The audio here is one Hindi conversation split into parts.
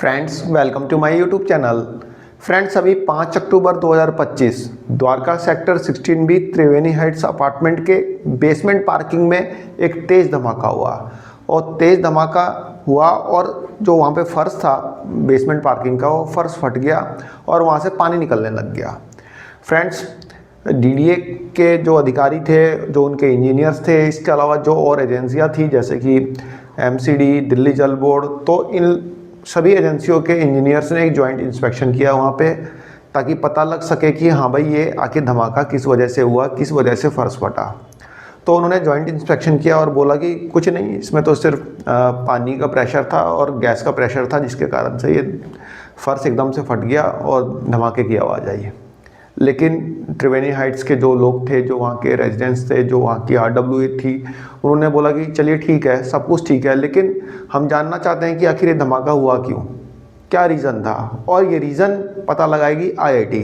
Friends welcome to my YouTube channel. Friends अभी 5 अक्टूबर 2025 Dwarka sector 16B Triveni heights apartment के बेसमेंट पार्किंग में एक तेज़ धमाका हुआ और तेज़ धमाका हुआ और जो वहाँ पे फर्श था बेसमेंट पार्किंग का वो फर्श फट गया और वहाँ से पानी निकलने लग गया। फ्रेंड्स डीडीए के जो अधिकारी थे, जो उनके इंजीनियर्स थे, इसके अलावा जो और एजेंसियाँ थी जैसे कि एमसीडी, दिल्ली जल बोर्ड, तो इन सभी एजेंसियों के इंजीनियर्स ने एक जॉइंट इंस्पेक्शन किया वहाँ पे, ताकि पता लग सके कि हाँ भाई ये आखिर धमाका किस वजह से हुआ, किस वजह से फर्श फटा। तो उन्होंने जॉइंट इंस्पेक्शन किया और बोला कि कुछ नहीं, इसमें तो सिर्फ पानी का प्रेशर था और गैस का प्रेशर था जिसके कारण से ये फर्श एकदम से फट गया और धमाके की आवाज़ आई। लेकिन त्रिवेणी हाइट्स के जो लोग थे, जो वहाँ के रेजिडेंट्स थे, जो वहाँ की आरडब्ल्यूए थी, उन्होंने बोला कि चलिए ठीक है, सब कुछ ठीक है, लेकिन हम जानना चाहते हैं कि आखिर ये धमाका हुआ क्यों, क्या रीज़न था, और ये रीज़न पता लगाएगी आईआईटी।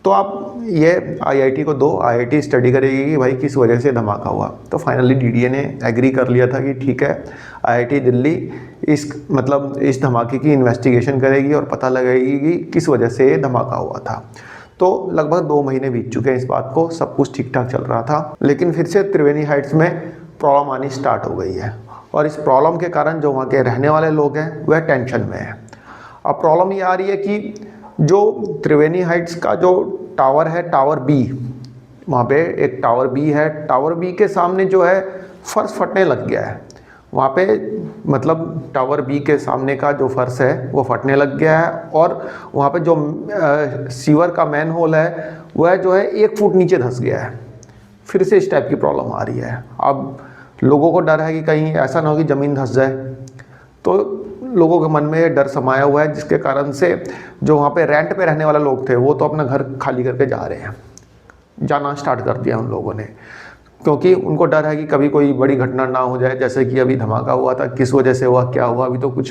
तो आप ये आईआईटी को दो, आईआईटी स्टडी करेगी कि भाई किस वजह से धमाका हुआ। तो फाइनली डीडीए ने एग्री कर लिया था कि ठीक है, आईआईटी दिल्ली इस धमाके की इन्वेस्टिगेशन करेगी और पता लगाएगी कि किस वजह से ये धमाका हुआ था। तो लगभग 2 महीने बीत चुके हैं इस बात को, सब कुछ ठीक ठाक चल रहा था, लेकिन फिर से त्रिवेणी हाइट्स में प्रॉब्लम आनी स्टार्ट हो गई है और इस प्रॉब्लम के कारण जो वहाँ के रहने वाले लोग हैं वह टेंशन में है। अब प्रॉब्लम ये आ रही है कि जो त्रिवेणी हाइट्स का जो टावर है, टावर बी, वहाँ पे एक टावर बी है, टावर बी के सामने जो है फर्श फटने लग गया है। वहाँ पे मतलब टावर बी के सामने का जो फर्श है वो फटने लग गया है और वहाँ पे जो सीवर का मैन होल है वह जो है 1 फुट नीचे धंस गया है। फिर से इस टाइप की प्रॉब्लम आ रही है। अब लोगों को डर है कि कहीं ऐसा ना हो कि ज़मीन धंस जाए, तो लोगों के मन में ये डर समाया हुआ है, जिसके कारण से जो वहाँ पे रेंट पे रहने वाले लोग थे वो तो अपना घर खाली करके जा रहे हैं, जाना स्टार्ट कर दिया उन लोगों ने, क्योंकि उनको डर है कि कभी कोई बड़ी घटना ना हो जाए, जैसे कि अभी धमाका हुआ था, किस वजह से हुआ, क्या हुआ, अभी तो कुछ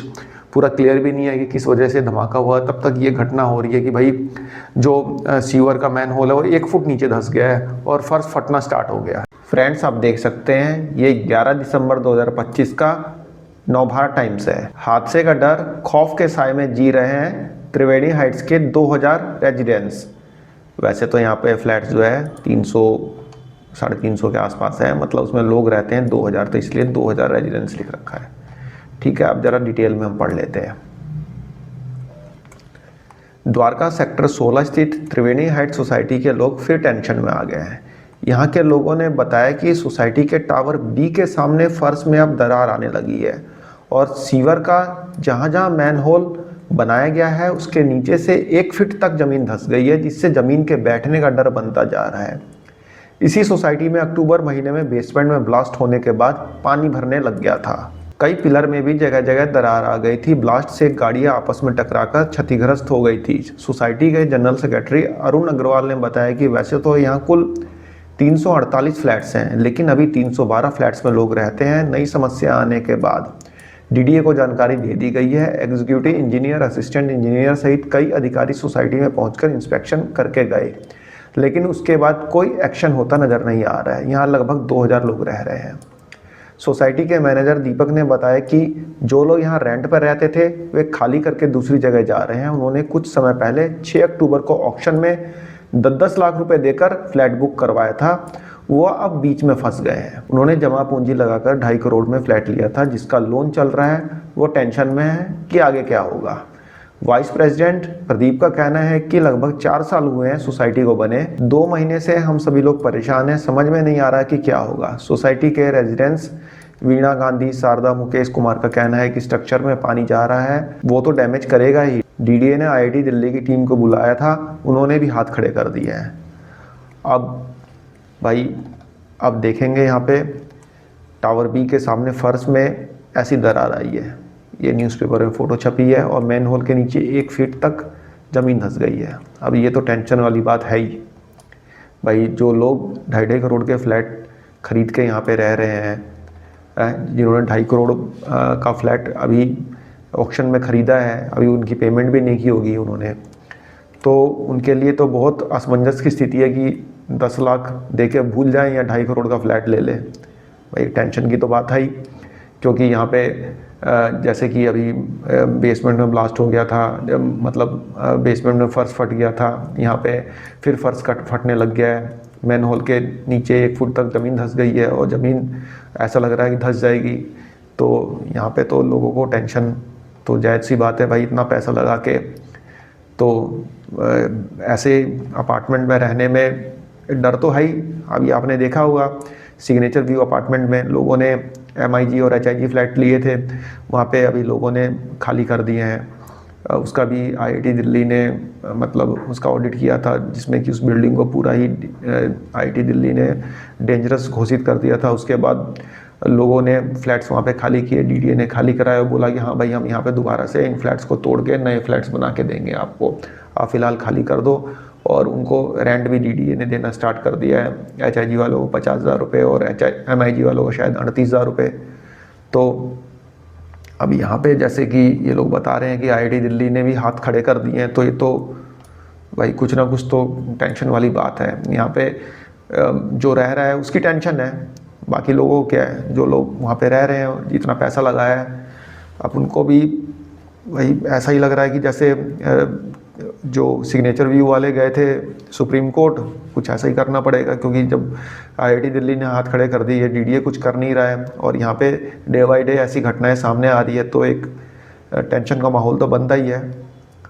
पूरा क्लियर भी नहीं है कि किस वजह से धमाका हुआ। तब तक ये घटना हो रही है कि भाई जो सीवर का मैन होल है वो 1 फुट नीचे धंस गया है और फर्श फटना स्टार्ट हो गया है। फ्रेंड्स आप देख सकते हैं ये 11 दिसंबर 2025 का नवभारत टाइम्स है। हादसे का डर, खौफ के साए में जी रहे हैं त्रिवेणी हाइट्स के 2000 रेजिडेंट्स। वैसे तो यहाँ पे फ्लैट जो है 300-350 के आसपास है, मतलब उसमें लोग रहते हैं 2000, तो इसलिए 2000 रेजिडेंट्स लिख रखा है। ठीक है, अब जरा डिटेल में हम पढ़ लेते हैं। द्वारका सेक्टर 16 स्थित त्रिवेणी हाइट सोसाइटी के लोग फिर टेंशन में आ गए हैं। यहाँ के लोगों ने बताया कि सोसाइटी के टावर बी के सामने फर्श में अब दरार आने लगी है और सीवर का जहाँ जहाँ मैन होल बनाया गया है उसके नीचे से 1 फीट तक ज़मीन धंस गई है, जिससे ज़मीन के बैठने का डर बनता जा रहा है। इसी सोसाइटी में अक्टूबर महीने में बेसमेंट में ब्लास्ट होने के बाद पानी भरने लग गया था। कई पिलर में भी जगह जगह दरार आ गई थी। ब्लास्ट से गाड़ियां आपस में टकराकर क्षतिग्रस्त हो गई थी। सोसाइटी के जनरल सेक्रेटरी अरुण अग्रवाल ने बताया कि वैसे तो यहाँ कुल 348 फ्लैट्स हैं, लेकिन अभी 312 फ्लैट्स में लोग रहते हैं। नई समस्या आने के बाद डीडीए को जानकारी दे दी गई है। एग्जीक्यूटिव इंजीनियर, असिस्टेंट इंजीनियर सहित कई अधिकारी सोसाइटी में पहुंचकर इंस्पेक्शन करके गए, लेकिन उसके बाद कोई एक्शन होता नज़र नहीं आ रहा है। यहाँ लगभग 2000 लोग रह रहे हैं। सोसाइटी के मैनेजर दीपक ने बताया कि जो लोग यहाँ रेंट पर रहते थे वे खाली करके दूसरी जगह जा रहे हैं। उन्होंने कुछ समय पहले 6 अक्टूबर को ऑक्शन में 10-10 लाख रुपए देकर फ्लैट बुक करवाया था, वो अब बीच में फंस गए हैं। उन्होंने जमा पूंजी लगाकर 2.5 करोड़ में फ्लैट लिया था, जिसका लोन चल रहा है। वो टेंशन में है कि आगे क्या होगा। वाइस प्रेसिडेंट प्रदीप का कहना है कि लगभग 4 साल हुए हैं सोसाइटी को बने, 2 महीने से हम सभी लोग परेशान हैं, समझ में नहीं आ रहा कि क्या होगा। सोसाइटी के रेजिडेंट्स वीणा गांधी, शारदा, मुकेश कुमार का कहना है कि स्ट्रक्चर में पानी जा रहा है, वो तो डैमेज करेगा ही। डीडीए ने आईआईटी दिल्ली की टीम को बुलाया था, उन्होंने भी हाथ खड़े कर दिए हैं। अब भाई अब देखेंगे यहाँ पे टावर बी के सामने फर्श में ऐसी दरार आई है, ये न्यूज़पेपर में फ़ोटो छपी है और मैन होल के नीचे 1 फीट तक ज़मीन धंस गई है। अब ये तो टेंशन वाली बात है ही भाई। जो लोग 2.5 करोड़ के फ्लैट खरीद के यहाँ पे रह रहे हैं, जिन्होंने 2.5 करोड़ का फ्लैट अभी ऑक्शन में ख़रीदा है, अभी उनकी पेमेंट भी नहीं की होगी उन्होंने, तो उनके लिए तो बहुत असमंजस की स्थिति है कि 10 लाख दे के भूल जाएँ या 2.5 करोड़ का फ्लैट ले लें। भाई टेंशन की तो बात है ही, क्योंकि यहाँ पे जैसे कि अभी बेसमेंट में ब्लास्ट हो गया था, मतलब बेसमेंट में फर्श फट गया था, यहाँ पे फिर फर्श फटने लग गया है, मैन होल के नीचे 1 फुट तक ज़मीन धंस गई है और ज़मीन ऐसा लग रहा है कि धंस जाएगी। तो यहाँ पे तो लोगों को टेंशन, तो जायज़ सी बात है भाई, इतना पैसा लगा के तो ऐसे अपार्टमेंट में रहने में डर तो है ही। अभी आपने देखा होगा सिग्नेचर व्यू अपार्टमेंट में लोगों ने MIG और HIG फ्लैट लिए थे, वहाँ पे अभी लोगों ने खाली कर दिए हैं। उसका भी IIT दिल्ली ने मतलब उसका ऑडिट किया था, जिसमें कि उस बिल्डिंग को पूरा ही IIT दिल्ली ने डेंजरस घोषित कर दिया था। उसके बाद लोगों ने फ्लैट्स वहाँ पे खाली किए, DDA ने खाली कराया और बोला कि हाँ भाई, हम यहाँ पे दोबारा से इन फ्लैट्स को तोड़ के नए फ्लैट्स बना के देंगे आपको, आप फ़िलहाल खाली कर दो। और उनको रेंट भी DDA ने देना स्टार्ट कर दिया है। HIG वालों को 50,000 रुपये और MIG वालों को शायद 38,000 रुपये। तो अब यहाँ पे जैसे कि ये लोग बता रहे हैं कि IIT दिल्ली ने भी हाथ खड़े कर दिए हैं, तो ये तो भाई कुछ ना कुछ तो टेंशन वाली बात है। यहाँ पे जो रह रहा है उसकी टेंशन है, बाकी लोगों को क्या है, जो लोग वहाँ पे रह रहे हैं, जितना पैसा लगाया है, अब उनको भी वही ऐसा ही लग रहा है कि जैसे जो सिग्नेचर व्यू वाले गए थे सुप्रीम कोर्ट, कुछ ऐसा ही करना पड़ेगा। क्योंकि जब IIT दिल्ली ने हाथ खड़े कर दिए, DDA कुछ कर नहीं रहा है और यहाँ पे डे बाई डे ऐसी घटनाएं सामने आ रही है, तो एक टेंशन का माहौल तो बनता ही है।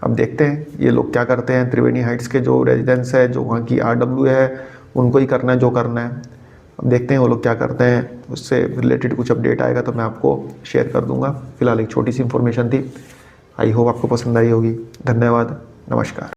अब देखते हैं ये लोग क्या करते हैं। त्रिवेणी हाइट्स के जो रेजिडेंट्स है, जो वहाँ की RW है, उनको ही करना है जो करना है। अब देखते हैं वो लोग क्या करते हैं। उससे रिलेटेड कुछ अपडेट आएगा तो मैं आपको शेयर कर दूंगा। फिलहाल एक छोटी सी इन्फॉर्मेशन थी, आई होप आपको पसंद आई होगी। धन्यवाद, नमस्कार।